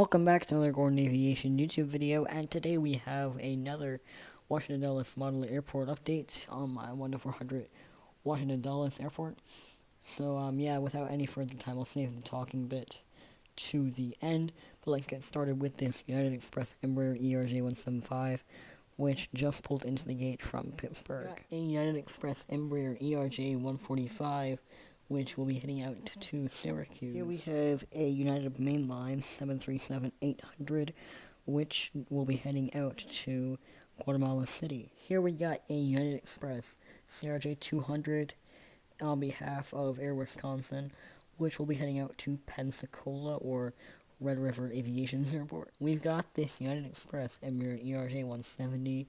Welcome back to another Gordon Aviation YouTube video, and today we have another Washington Dulles Model Airport update on my 1-400 Washington Dulles Airport. So, yeah, without any further time, I'll save the talking bit to the end, but let's get started with this United Express Embraer ERJ-175, which just pulled into the gate from Pittsburgh. A United Express Embraer ERJ-145, which will be heading out to Syracuse. Here we have a United Mainline 737-800, which will be heading out to Guatemala City. Here we got a United Express CRJ-200 on behalf of Air Wisconsin, which will be heading out to Pensacola or Red River Aviation Airport. We've got this United Express Embraer ERJ-170,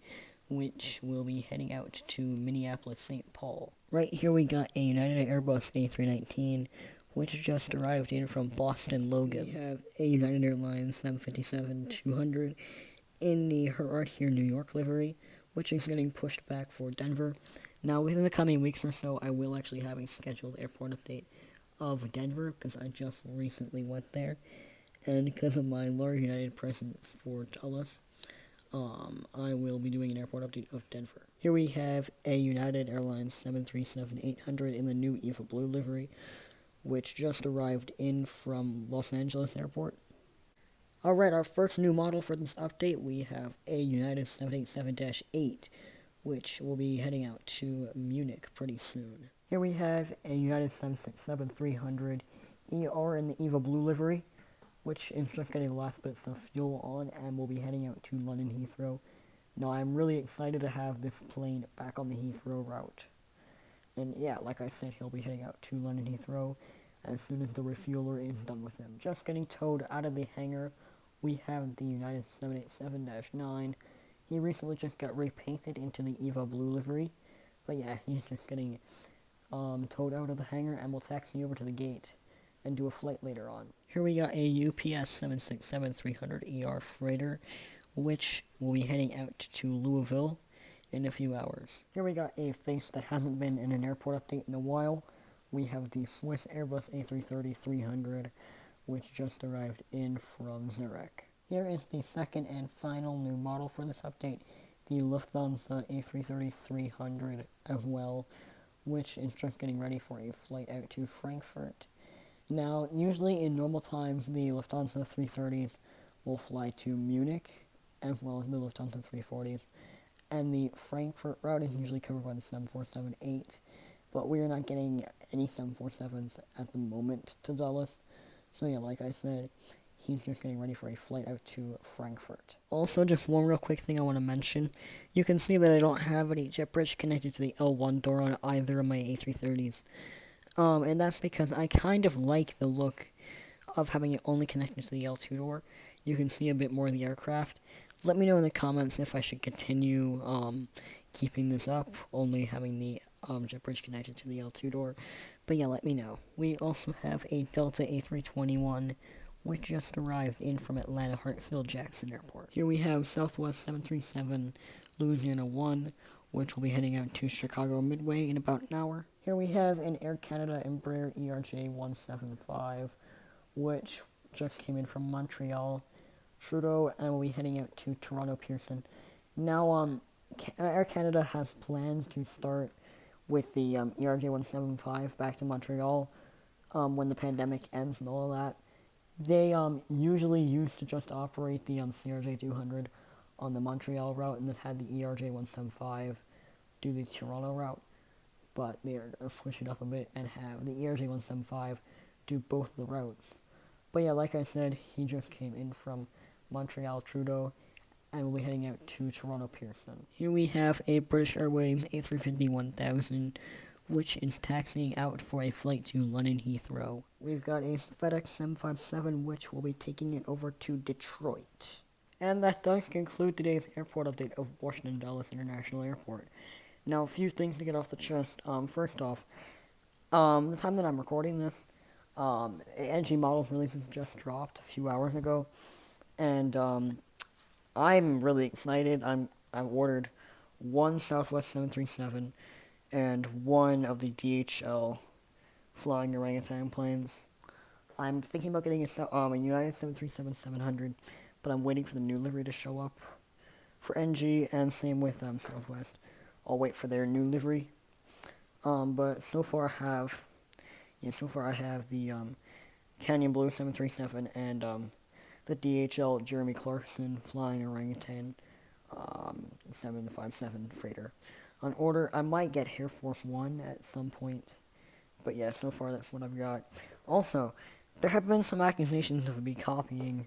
which will be heading out to Minneapolis, St. Paul. Right here we got a United Airbus A319, which just arrived in from Boston Logan. We have a United Airlines 757-200 in the Her Art Here New York livery, which is getting pushed back for Denver. Now, within the coming weeks or so, I will actually have a scheduled airport update of Denver, because I just recently went there, and because of my large United presence for Dulles, I will be doing an airport update of Denver. Here we have a United Airlines 737-800 in the new Eva Blue livery, which just arrived in from Los Angeles Airport. Alright, our first new model for this update, we have a United 787-8, which will be heading out to Munich pretty soon. Here we have a United 767-300 ER in the Eva Blue livery, which is just getting the last bits of fuel on and will be heading out to London Heathrow. Now, I'm really excited to have this plane back on the Heathrow route. And yeah, like I said, he'll be heading out to London Heathrow as soon as the refueler is done with him. Just getting towed out of the hangar, we have the United 787-9. He recently just got repainted into the Eva Blue livery. But yeah, he's just getting towed out of the hangar and will taxi over to the gate and do a flight later on. Here we got a UPS 767-300 ER freighter, which will be heading out to Louisville in a few hours. Here we got a face that hasn't been in an airport update in a while. We have the Swiss Airbus A330-300, which just arrived in from Zurich. Here is the second and final new model for this update, the Lufthansa A330-300 as well, which is just getting ready for a flight out to Frankfurt. Now, usually in normal times, the Lufthansa 330s will fly to Munich, as well as the Lufthansa 340s, and the Frankfurt route is usually covered by the 747-8, but we are not getting any 747s at the moment to Dulles, so yeah, like I said, he's just getting ready for a flight out to Frankfurt. Also, just one real quick thing I want to mention. You can see that I don't have any jet bridge connected to the L1 door on either of my A330s. And that's because I kind of like the look of having it only connected to the L2 door. You can see a bit more of the aircraft. Let me know in the comments if I should continue keeping this up, only having the jet bridge connected to the L2 door. But yeah, let me know. We also have a Delta A321, which just arrived in from Atlanta Hartsfield Jackson Airport. Here we have Southwest 737 Louisiana 1, which will be heading out to Chicago Midway in about an hour. Here we have an Air Canada Embraer ERJ-175, which just came in from Montreal Trudeau and will be heading out to Toronto Pearson. Now, Air Canada has plans to start with the ERJ-175 back to Montreal when the pandemic ends and all of that. They usually used to just operate the CRJ-200 on the Montreal route and then had the ERJ-175 do the Toronto route, but they are going to switch it up a bit and have the ERJ-175 do both the routes. But yeah, like I said, he just came in from Montreal Trudeau and will be heading out to Toronto Pearson. Here we have a British Airways A350-1000, which is taxiing out for a flight to London Heathrow. We've got a FedEx 757, which will be taking it over to Detroit. And that does conclude today's airport update of Washington Dulles International Airport. Now, a few things to get off the chest. First off, the time that I'm recording this, NG Models releases just dropped a few hours ago, and I'm really excited. I've ordered one Southwest 737 and one of the DHL Flying Orangutan planes. I'm thinking about getting a United 737-700, but I'm waiting for the new livery to show up for NG, and same with Southwest. I'll wait for their new livery. But so far I have the Canyon Blue 737 and the DHL Jeremy Clarkson Flying Orangutan 757 freighter on order. I might get Air Force One at some point, but yeah, so far that's what I've got. Also, there have been some accusations of me copying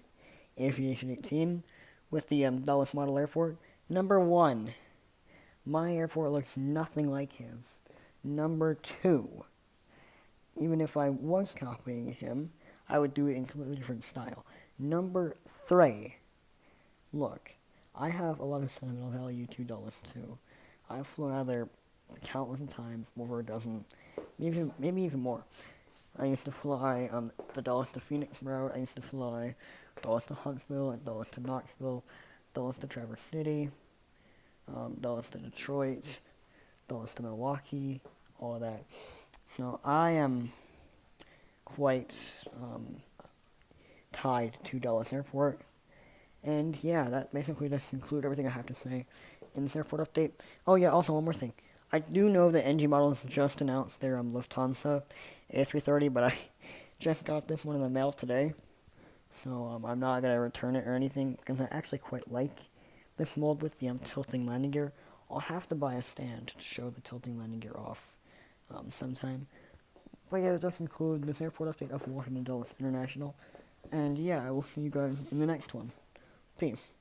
Aviation 18 with the Dulles Model Airport. Number one, my airport looks nothing like his. Number two, even if I was copying him, I would do it in a completely different style. Number three, look, I have a lot of sentimental value to Dulles too. I've flown out of there countless times, over a dozen, maybe even more. I used to fly the Dulles to Phoenix route. I used to fly Dulles to Huntsville, and Dulles to Knoxville, Dulles to Traverse City, Dulles to Detroit, Dulles to Milwaukee, all of that. So I am quite tied to Dulles Airport. And yeah, that basically does conclude everything I have to say in this airport update. Oh yeah, also one more thing. I do know that NG Models just announced their Lufthansa A330, but I just got this one in the mail today. So I'm not going to return it or anything, because I actually quite like this mold with the tilting landing gear. I'll have to buy a stand to show the tilting landing gear off sometime. But yeah, that does conclude this airport update of Washington Dulles International. And yeah, I will see you guys in the next one. Peace.